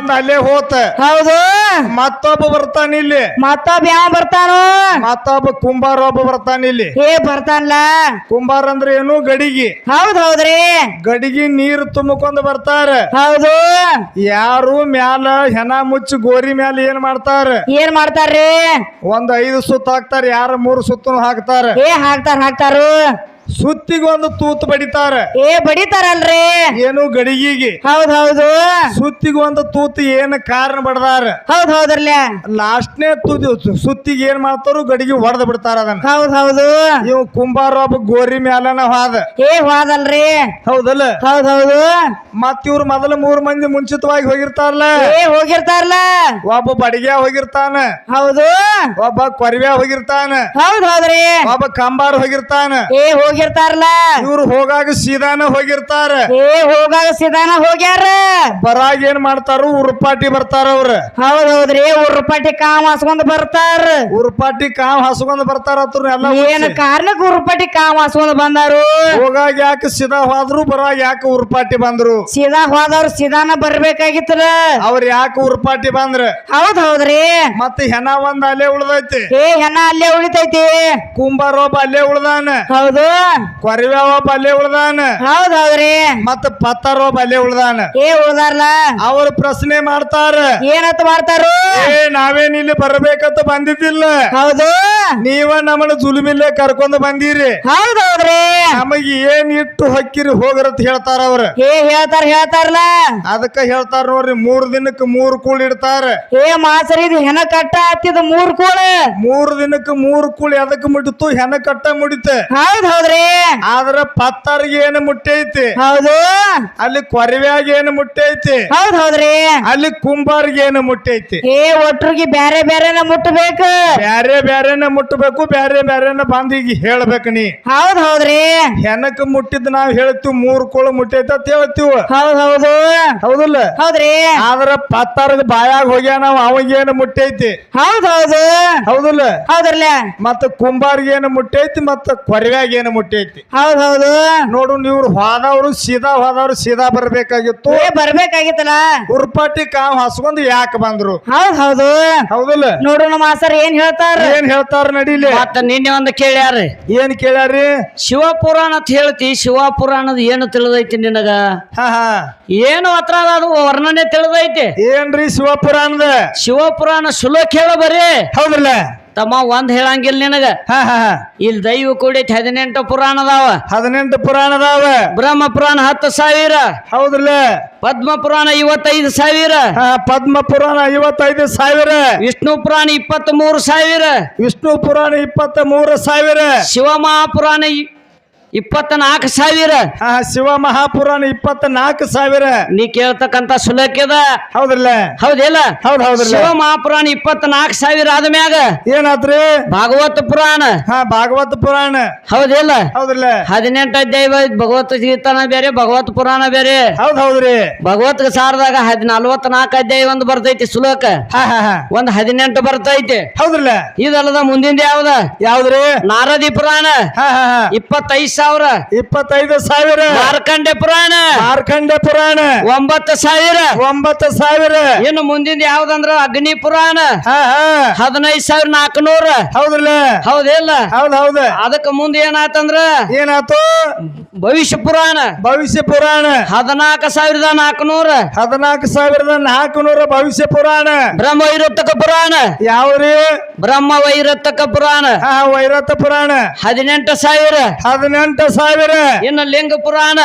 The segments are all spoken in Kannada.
ಒಂದ್ ಅಲ್ಲೇ ಹೋತ. ಹೌದು. ಮತ್ತೊಬ್ಬ ಬರ್ತಾನ ಇಲ್ಲಿ. ಮತ್ತೊಬ್ಬ ಯಾವ ಬರ್ತಾನೋ? ಮತ್ತೊಬ್ಬ ಕುಂಬಾರ ಒಬ್ಬ ಬರ್ತಾನ ಇಲ್ಲಿ. ಬರ್ತಾನಲ್ಲ. ಕುಂಬಾರ ಅಂದ್ರೆ ಏನು? ಗಡಿಗಿ. ಹೌದ್ರಿ. ಗಡಿಗಿ ನೀರು ತುಂಬಿಕೊಂಡ್ ಬರ್ತಾರ. ಹೌದು. ಯಾರು ಮ್ಯಾಲ ಹೆಣ ಮುಚ್ಚಿ ಗೋರಿ ಮ್ಯಾಲ ಏನ್ ಮಾಡ್ತಾರ? ಏನ್ ಮಾಡ್ತಾರ್ರಿ? ಒಂದ್ 5 ಸುತ್ತ ಹಾಕ್ತಾರ, ಯಾರ 3 ಸುತ್ತನು ಹಾಕ್ತಾರ. ಹಾಕ್ತಾರು. ಸುತ್ತಿಗೊಂದು ತೂತ್ ಬಡಿತಾರ. ಬಡಿತಾರಲ್ರಿ. ಏನು? ಗಡಿಗಿಗೆ. ಹೌದು. ಸುತ್ತಿಗೊಂದು ತೂತ್ ಏನ್ ಕಾರಣ ಬಡದಾರ. ಹೌದ್ರಲ್ಲ. ಲಾಸ್ಟ್ನೇ ಸುತ್ತಿಗೆ ಏನ್ ಮಾಡ್ತಾರು? ಗಡಿಗೆ ಹೊಡೆದ್ ಬಿಡ್ತಾರ ಅದನ್ನ. ಹೌದು. ಇವ್ ಕುಂಬಾರ ಒಬ್ಬ ಗೋರಿ ಮ್ಯಾಲನ ಹೋದಲ್ರಿ. ಹೌದಲ್ಲ? ಹೌದು. ಮತ್ ಇವ್ರು ಮೊದಲ 3 ಮಂದಿ ಮುಂಚಿತವಾಗಿ ಹೋಗಿರ್ತಾರಲ್ಲ. ಒಬ್ಬ ಬಡಿಗೆ ಹೋಗಿರ್ತಾನ. ಹೌದು. ಒಬ್ಬ ಕೊರವ್ಯಾ ಹೋಗಿರ್ತಾನ. ಹೌದ್ರಿ. ಒಬ್ಬ ಕಂಬಾರ ಹೋಗಿರ್ತಾನ. ಹೋಗಿರ್ತಾರಲ್ಲ. ಇವ್ರು ಹೋಗಾಗ ಸೀದಾನ ಹೋಗಿರ್ತಾರ. ಹೋಗ್ಯಾರ. ಬರಾಗ ಏನ್ ಮಾಡ್ತಾರು? ಉರುಪಾಟಿ ಬರ್ತಾರ ಅವ್ರ. ಹೌದ್ರಿ. ಉರುಪಾಟಿ ಕಾಮ್ ಹಾಸ್ಕೊಂಡ್ ಬರ್ತಾರ. ಉರುಪಾಟಿ ಕಾಮ್ ಹಾಸ್ಕೊಂಡ್ ಬರ್ತಾರ. ಎಲ್ಲ ಏನ್ ಕಾರಣಕ್ಕೆ ಉರುಪಾಟಿ ಕಾಮ್ ಹಾಸ್ಕೊಂಡ್ ಬಂದಾರು? ಹೋಗಾಗ ಯಾಕೆ ಸೀದಾ ಹೋದ್ರು, ಬರಾಗ ಯಾಕೆ ಉರುಪಾಟಿ ಬಂದ್ರು? ಸೀದಾ ಹೋದವ್ರು ಸೀದಾನ ಬರ್ಬೇಕಾಗಿತ್ರ. ಅವ್ರ ಯಾಕೆ ಉರುಪಾಟಿ ಬಂದ್ರ? ಹೌದ್ರಿ. ಮತ್ತೆ ಹೆಣ ಒಂದ್ ಅಲ್ಲೇ ಉಳ್ದೈತಿ. ಹೆಣ ಅಲ್ಲೇ ಉಳಿತೈತಿ. ಕುಂಬಾರ ಒಬ್ಬ ಅಲ್ಲೇ ಉಳ್ದಾನ. ಹೌದು. ಕೊರವ್ಯಾ ಒಬ್ಬ ಅಲ್ಲೇ ಉಳ್ದಾನ. ಹೌದ್ರಿ. ಮತ್ತ ಪತ್ತಾರ ಒಬ್ಬ ಅಲ್ಲೇ ಉಳ್ದಾನ. ಉಳ್ದಾರ್ಲ. ಅವ್ರ ಪ್ರಶ್ನೆ ಮಾಡ್ತಾರ. ಏನಂತ ಮಾಡ್ತಾರು? ನಾವೇನ್ ಇಲ್ಲಿ ಬರ್ಬೇಕಂತ ಬಂದಿದ್ದಿಲ್ಲ. ಹೌದು. ನೀವ ನಮ್ಮನ್ನ ಜುಲುಮಿಲ್ಲೇ ಕರ್ಕೊಂಡ್ ಬಂದಿರಿ. ಹೌದ್ರಿ. ನಮಗೆ ಏನ್ ಇಟ್ಟು ಹೊಕ್ಕಿರಿ ಹೋಗ್ರತ್ ಹೇಳ್ತಾರ ಅವ್ರ. ಹೇಳ್ತಾರಲ್ಲ. ಅದಕ್ಕ ಹೇಳ್ತಾರ ನೋಡ್ರಿ, 3 ದಿನಕ್ಕೆ 3 ಕೂಳ್ ಇಡ್ತಾರ. ಮಾಸರಿ ಇದು ಹೆಣ ಕಟ್ಟ ಹತ್ತಿದ 3 ಕೂಳ. 3 ದಿನಕ್ಕೆ 3 ಕೂಳ್ ಎದಕ್ ಮುಟ್ಟಿತು? ಹೆಣ ಕಟ್ಟ ಮುಡಿತ. ಹೌದ್ರಿ. ಆದ್ರ ಪತ್ತಾರಿಗೆ ಏನು ಮುಟ್ಟೈತಿ? ಹೌದು. ಅಲ್ಲಿ ಕೊರವ್ಯಾಗ ಏನು ಮುಟ್ಟೈತಿ? ಹೌದ್ರಿ. ಅಲ್ಲಿ ಕುಂಬಾರ್ಗೆ ಏನು ಮುಟ್ಟೈತಿ? ಒಟ್ರಿಗೆ ಬ್ಯಾರೆ ಬ್ಯಾರೆನ ಮುಟ್ಟಬೇಕು. ಬ್ಯಾರೆನ ಮುಟ್ಟಬೇಕು. ಬ್ಯಾರೆನ ಬಂದಿಗೆ ಹೇಳ್ಬೇಕು ನೀ. ಹೌದ್ರಿ. ಹೆಣಕ್ ಮುಟ್ಟಿದ್ ನಾವ್ ಹೇಳ್ತೀವಿ 3 ಕೂಳು ಮುಟ್ಟೈತಿ ಅಂತ ಹೇಳ್ತೀವ. ಹೌದು. ಹೌದಲ್ಲ? ಹೌದ್ರಿ. ಆದ್ರ ಪತ್ತಾರದ ಬಾಯಾಗ ಹೋಗ್ಯಾನ, ಅವಾಗೇನು ಮುಟ್ಟೈತಿ? ಹೌದಲ್ಲ? ಹೌದ್ರಲ್ಲ. ಮತ್ತ ಕುಂಬಾರ್ಗೆ ಏನು ಮುಟ್ಟೈತಿ? ಮತ್ತ ಕೊರವ್ಯಾಗ ಏನು ಮುಟ್ಟೈತಿ? ಹೌದು. ನೋಡು, ನೀವು ಹೋದವ್ರು ಸೀದಾ ಬರ್ಬೇಕಾಗಿತ್ತು. ಬರ್ಬೇಕಾಗಿತ್ತಲ್ಲ. ಉರ್ಪಾಟಿ ಕಾವ್ ಹಸ್ಕೊಂಡ್ ಯಾಕೆ ಬಂದ್ರು? ಹೌದು. ಹೌದಲ್ಲ? ನೋಡು ನಮ್ಮ ಮಾಸ್ತರ್ ಏನ್ ಹೇಳ್ತಾರ ನಡೀಲಿ. ಮತ್ತ ನಿನ್ನೆ ಒಂದು ಕೇಳ್ಯಾರ. ಏನ್ ಕೇಳ್ಯಾರಿ? ಶಿವಪುರಾಣ ಅಂತ ಹೇಳ್ತಿ. ಶಿವಪುರಾಣದ ಏನು ತಿಳಿದೈತಿ ನಿನಗ? ಏನು ಹತ್ರ ಅದು ವರ್ಣನೆ ತಿಳಿದೈತಿ? ಏನ್ರಿ ಶಿವಪುರಾಣದ? ಶಿವಪುರಾಣ ಸುಲೋಕ್ ಹೇಳ ಬರೀ. ಹೌದಲ್ಲ ತಮ್ಮ ಒಂದ್ ಹೇಳಂಗಿಲ್ಲ ನಿನಗ. ಇಲ್ಲಿ ದೈವ ಕೂಡೈತಿ 18 ಪುರಾಣ ಅದಾವ. 18 ಪುರಾಣ ಅದಾವ. ಬ್ರಹ್ಮ ಪುರಾಣ 10,000. ಹೌದಲ್ಲ? ಪದ್ಮ ಪುರಾಣ 55,000. ಪದ್ಮ ಪುರಾಣ 55,000. ವಿಷ್ಣು ಪುರಾಣ 23,000. ವಿಷ್ಣು ಪುರಾಣ 23,000. ಶಿವ ಮಹಾಪುರಾಣ 24,000. ಶಿವ ಮಹಾಪುರಾಣ 24,000. ನೀ ಕೇಳ್ತಕ್ಕಂತ ಸುಲಕ್ಯದ. ಹೌದಲ್ಲ? ಹೌದಿಲ್ಲ? ಹೌದೌದ್ರಿ. ಶಿವ ಮಹಾಪುರಾಣ 24,000 ಆದ್ಮ್ಯಾಗ ಏನಾತ್ರಿ? ಭಾಗವತ ಪುರಾಣ. ಭಾಗವತ ಪುರಾಣ. ಹೌದಿಲ್ಲ? ಹೌದಲ್ಲ? 18 ಅಧ್ಯಾಯ ಭಗವತ್ ಗೀತಾನ ಬೇರೆ, ಭಗವತ್ ಪುರಾಣ ಬೇರೆ. ಹೌದ್ರಿ. ಭಗವತ್ ಸಾರದಾಗ 44 ಅಧ್ಯಾಯ ಒಂದು ಬರ್ತೈತಿ ಸುಲೋಕ. ಒಂದ್ 18 ಬರ್ತೈತಿ. ಹೌದ್ರಲ್ಲ? ಇದಲ್ಲದ ಮುಂದಿನ ಯಾವ್ದ್ರಿ? ನಾರದಿ ಪುರಾಣ 25,000. 25,000. ಮಾರ್ಕಂಡೆ ಪುರಾಣ 9,000. ಇನ್ನು ಮುಂದಿನ ಯಾವ್ದಂದ್ರ ಅಗ್ನಿ ಪುರಾಣ 15,400. ಹೌದ್ರಲ್ಲ? ಹೌದಿಲ್ಲ? ಹೌದು. ಅದಕ್ಕ ಮುಂದೆ ಏನಾತಂದ್ರ ಏನಾತು? ಭವಿಷ್ಯ ಪುರಾಣ 14,400. 14,400 ಭವಿಷ್ಯ ಪುರಾಣ. ಬ್ರಹ್ಮ ವೈರತ್ತಕ ಪುರಾಣ ಯಾವ್ರಿ? ಬ್ರಹ್ಮ ವೈರತ್ತಕ ಪುರಾಣ ವೈರತ್ತ ಪುರಾಣ 18,000. 18,000. ಇನ್ನು ಲಿಂಗ ಪುರಾಣ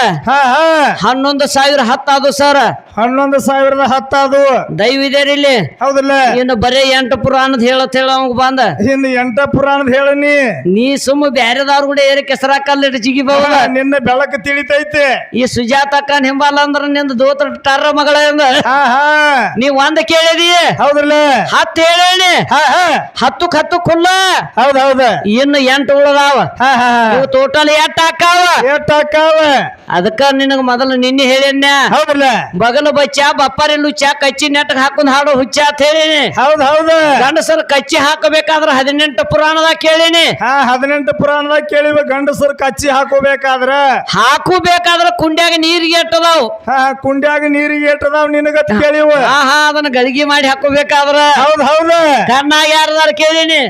11,000. 10 ಅದು ಸರ್. 11,010 ಅದು. ದೈವಿದೇರಿಲ್ಲಿ. ಹೌದಲ್ಲ? ಇನ್ನು ಬರೇ 8 ಪುರಾಣದ ಹೇಳ ಅವಂಗ ಬಂದ. ಇನ್ನು 8 ಪುರಾಣದ ಹೇಳನಿ. ನೀ ಸುಮ್ಮ ಬ್ಯಾರೆದವ್ರ ಕೂಡ ಏರಿ ಕೆಸರ ಕಲ್ಲಿಟ್ಟು ಜಿಗಿಬಹುದು. ನಿನ್ನ ಬೆಳಕು ತಿಳಿತೈತೆ. ಈ ಸುಜಾತಕ್ಕ ಹಿಂಬಲ್ಲ ಅಂದ್ರ ನಿಂದ ದೋತ್ರ ಟರ್ರ ಮಗಳ ನೀ ಒಂದ್ ಕೇಳಿದಿ. ಹೌದಲ್ಲ? 10 ಹೇಳೇನಿ. 10 ಖುಲ್ಲ. ಹೌದೌದ. ಇನ್ನು 8 ಉಳದಾವ. ಟೋಟಲ್ 8. ಏಟಾಕಾವ ಅದಕ್ಕ ನಿನಗ ಮೊದಲು ನಿನ್ನೆ ಹೇಳಿನ ಹೌದಲ್ಲ ಬಗಲ ಬಚ್ಚ ಬಪ್ಪಾರಿ ಲುಚ್ಚ ಕಚ್ಚಿ ನೆಟ್ಟಗ್ ಹಾಕೊಂಡ್ ಹಾಡೋ ಹುಚ್ಚ ಅಂತ ಹೇಳಿನಿ. ಹೌದು ಗಂಡಸರು ಕಚ್ಚಿ ಹಾಕಬೇಕಾದ್ರ 18 ಪುರಾಣದಾಗ ಕೇಳಿನಿ. 18 ಪುರಾಣದಾಗ ಕೇಳಿವ ಗಂಡಸರು ಕಚ್ಚಿ ಹಾಕಬೇಕಾದ್ರ ಕುಂಡ್ಯಾಗ ನೀರಿಗೆ ಎಟ್ಟದಾವ್. ಕುಂಡ್ಯಾಗ ನೀರಿಗೆ ಎಟ್ಟದಾವ್ ನಿನಗತ್ ಕೇಳಿವ. ಅದನ್ನ ಗಳಿಗೆ ಮಾಡಿ ಹಾಕೋಬೇಕಾದ್ರ ಹೌದು ಕಣ್ಣಾಗ ಯಾರದಾರ ಕೇಳಿನಿ.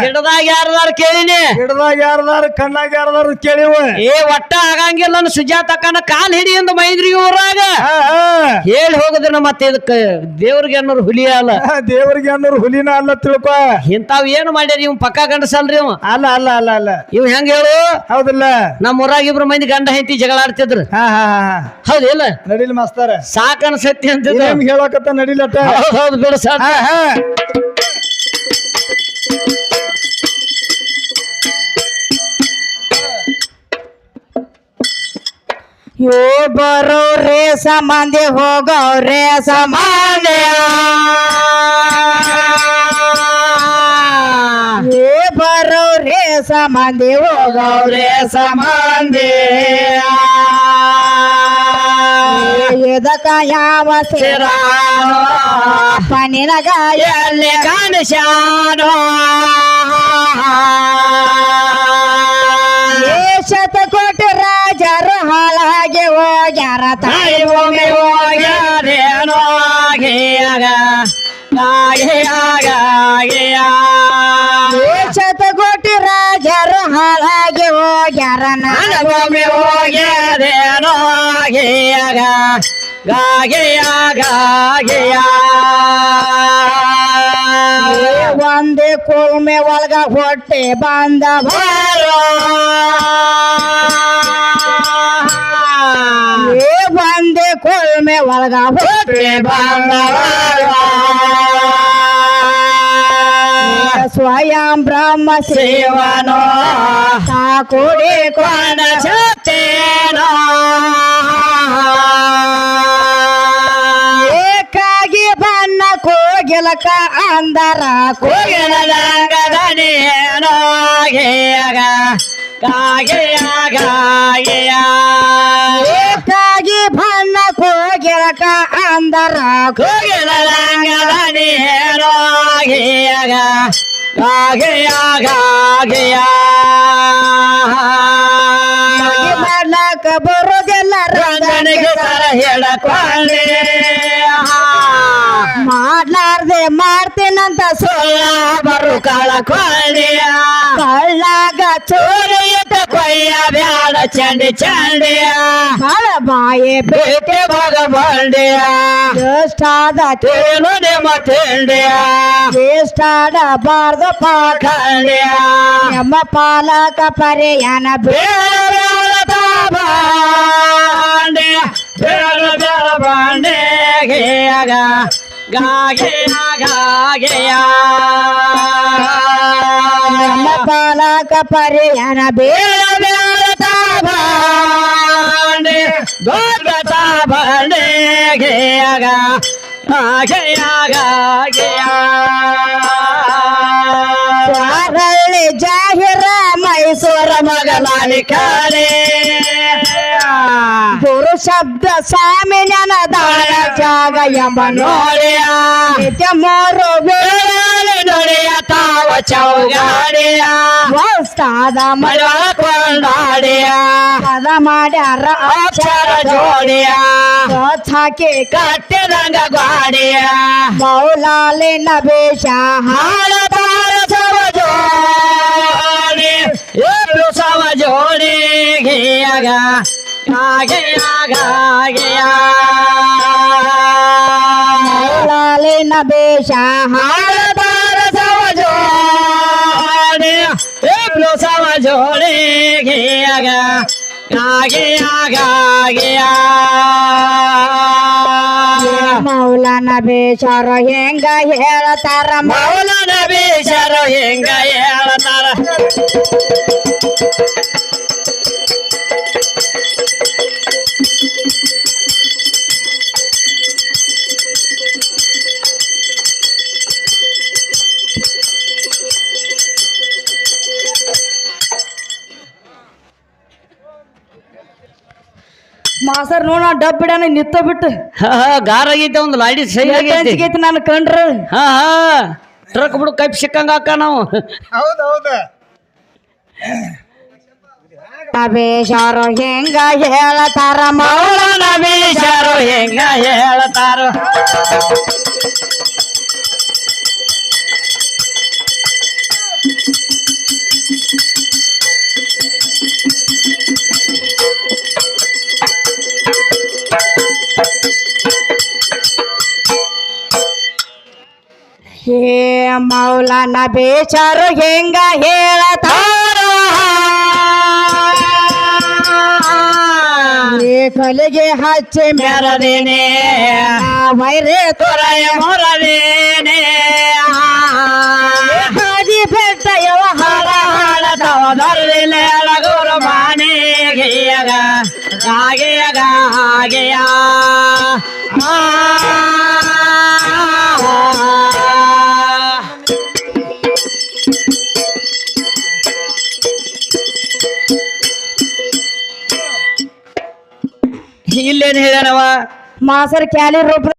ಗಿಡದಾಗ ಯಾರದಾರ ಕೇಳಿನಿ. ಗಿಡದಾಗ ಯಾರದಾರ ಕಣ್ಣಾಗ ಯಾರದಾರ ಕೇಳಿವ. ಒಟ್ಟ ಆಗಂಗಿಲ್ಲ ಸುಜಾತಕ್ಕನ ಕಾಲ್ ಹಿಡಿಯಿಂದ ಮೈಂದ್ರಿ ಊರಾಗ ಹೇಳಿ ಹೋಗುದಿನ. ಮತ್ತೆ ಇದಕ್ಕ ದೇವ್ರಿಗೆ ಅನ್ನೋರು ಹುಲಿ ಅಲ್ಲ. ದೇವ್ರಿಗೆ ಅನ್ನೋರು ಹುಲಿನ ಅಲ್ಲ ತಿಳ್ಕೊ. ಇಂತಾವ್ ಏನು ಮಾಡ್ಯಾರ ಇವ್ ಪಕ್ಕ ಗಂಡಸಲ್ರಿ ಇವ್. ಅಲ್ಲ ಇವ್ ಹೆಂಗ ಹೇಳು. ಹೌದಿಲ್ಲ ನಮ್ಮ ಊರಾಗ 2 ಮಂದಿ ಗಂಡ ಹೆಂಡತಿ ಜಗಳ ಆಡ್ತಿದ್ರು. ಹೌದಿಲ್ಲ ನಡಿಲ್ ಮಾಸ್ತಾರ ಸಾಕನ್ ಸತ್ಯ ಅಂತ ಹೇಳಕತ್ತ ನಡಿಲತ್ತ. ಹೌದು ಬಿಡು ಸರ್. ಬರೋರೇ ಸಂಬಂಧಿ ಹೋಗೋರೇ ಸಂಬಂಧಿ ಬರೋರೇ ಸಂಬಂಧಿ ಹೋಗೋರೇ ಸಂಬಂಧಿ ಇದಕ್ಕ ಯಾವ ಸಿರಾನೋ ಪನಿನಗ ಎಲ್ಲಿ ಕಾಣಿಸ್ಯಾನೋ ಶತಕೋಟಿ ರಾಜರು ಹಾಳಾಗಿ ಹೋಗ್ಯಾರ ತಾಯಿ ಭೂಮಿ ಹೋಗ್ಯಾರೇನೋ ಶತಕೋಟಿ ರಾಜರು ಹಾಳಾಗಿ ಹೋಗ್ಯಾರ ನನ್ನ ಭೂಮಿ ಹೋಗ್ಯಾರೇನೋ ಒಂದೇ ಕುಳ್ಮೆ ಒಳಗ ಹೊಟ್ಟೆ ಬಂದ ಬಾರೋ ಒಂದೇ ಕುಳ್ಮೆ ಒಳಗ ಹೊಟ್ಟೆ ಬಂದ ಸ್ವಯಂ ಬ್ರಹ್ಮ ಶಿವನೋ ಸಾಕುಡಿ ಕೊಂಡ ಸತ್ತೇನೋ ಏಕಾಗಿ ಬನ್ನ ಕೋಗಿಲಕ ಅಂದರ ಕೋಗಿಲಂಗದನೇನೋ ಏಕಾಗಿ ಬನ್ನ ಕೋಗಿಲಕ ಅಂದರ ಕೋಗಿಲಂಗದನೇನೋ ಮಾಡ್ಲಾಕ ಬರೋದೆಲ್ಲ ರಂಗನಿಗೆ ಹೇಳಕೊಂಡೆ ಮಾಡ್ಲಾರ್ದೆ ಮಾಡ್ತೀನಂತ ಸುಳ್ಳ ಬರು ಕಳಕೊಂಡೆ ಕಳ್ಳಾಗ ಚೋರಿ ಇಟ್ಟ ಕೊಯ್ಯ ಬ್ಯಾಡ ಚಂಡಿಯ ಹಳ ಬಾಯಿ ಬೇಟೆ ಭಾಗ ಬಂಡೆಯ ಎಷ್ಟಾದ ತೇನು ನಿಮ್ಮ ತಿಂಡಿಯ ಎಷ್ಟಾಡಬಾರ್ದು ಪಾಖಂಡಿಯ ನಮ್ಮ ಪಾಲಕ ಪರ್ಯಾನ ಬೇಡ ಬಾಂಡೆ ನಮ್ಮ ಪಾಲಕ ಪರ್ಯಾನ ಬೇಡ ಬಾಂಡೆ ಹಳ್ಳಿ ಜಾಹಿರ ಮೈಸೂರ ಮಗಲಾಲಿ ಕಾಲೆ ಗುರು ಶಬ್ದ ಸ್ವಾಮಿ ನನದಾಳ ಜಾಗ ಎಂಬ ನೋಡಿಯ ನಿತ್ಯ ಮೂರು ಬೇಳೆ ನೋಡಿಯ ತಾವ ಚೌಗಾಡಿಯ ವಸ್ತಾದ ಮಳ ಕೊಂಡಾಡಿಯ ಪದ ಮಾಡ್ಯಾರ ಅಕ್ಷರ ಜೋಡಿಯ ಹಾಕಿ ಕಟ್ಟಿದಂಗ ಗಾಡಿಯ ಮೌಲಾಲಿ ನಬೇಶ ಹಾಳದಾರ ಸವ ಜೋಡಿ ಏಳು ಸವ ಜೋಡಿ ಮೌಲಾಲಿನ ಬೇಷ ಹಾಳದಾರ ಸವ ಜೋಡಿ ಏಳು ಸವ ಜೋಡಿ ಮೌಲನ ಬೇಷರ ಹೆಂಗ ಹೇಳ್ತಾರ ಮೌಲನ ಬೇಷರ ಹೆಂಗ ಹೇಳ್ತಾರ ಮಾಸರ್ ನೋಡ ಡಬ್ ಬಿಡಾನ ನಿತ್ತ ಬಿಟ್ಟು ಗಾರ ಆಗೈತೆ ಒಂದು ಲಾಡಿ ಸೈ ಆಗೈತಿ ಹಂಚಿಗೈತಿ ನಾನು ಕಂಡ್ರ ಹಾ ಟ್ರಕ್ ಬಿಡು ಕೈ ಸಿಕ್ಕಂಗ ಹಾಕ ನಾವು ಹೌದೌದು ಬೇಷಾರು ಹೆಂಗ ಹೇಳತಾರ ಮೌಲಾನ ಬೇಷಾರು ಹೆಂಗ ಹೇಳತಾರೋ ಹೇ ಮೌಲಾನ ಬೇಷಾರು ಹೆಂಗ ಹೇಳತಾರ ಕಲಿಗೆ ಹಚ್ಚಿ ಮೆರದೇನೆ ವೈರೇ ತೊರೆಯ ಮೊರದೇನೆ ಹಾದಿ ಬೆಟ್ಟ ವ್ಯವಹಾರ ಹಾಡತವದರ್ಲಿಲ್ಲ ಗುರು ಮಾನೆಗೆಯಗ ಹಾಗೆಯಗ ಹಾಗೆಯ ಇಲ್ಲೇನ್ ಹೇಳ್ಯಾನವ ಮಾಸರ್ ಕ್ಯಾಲಿ ರೂಪ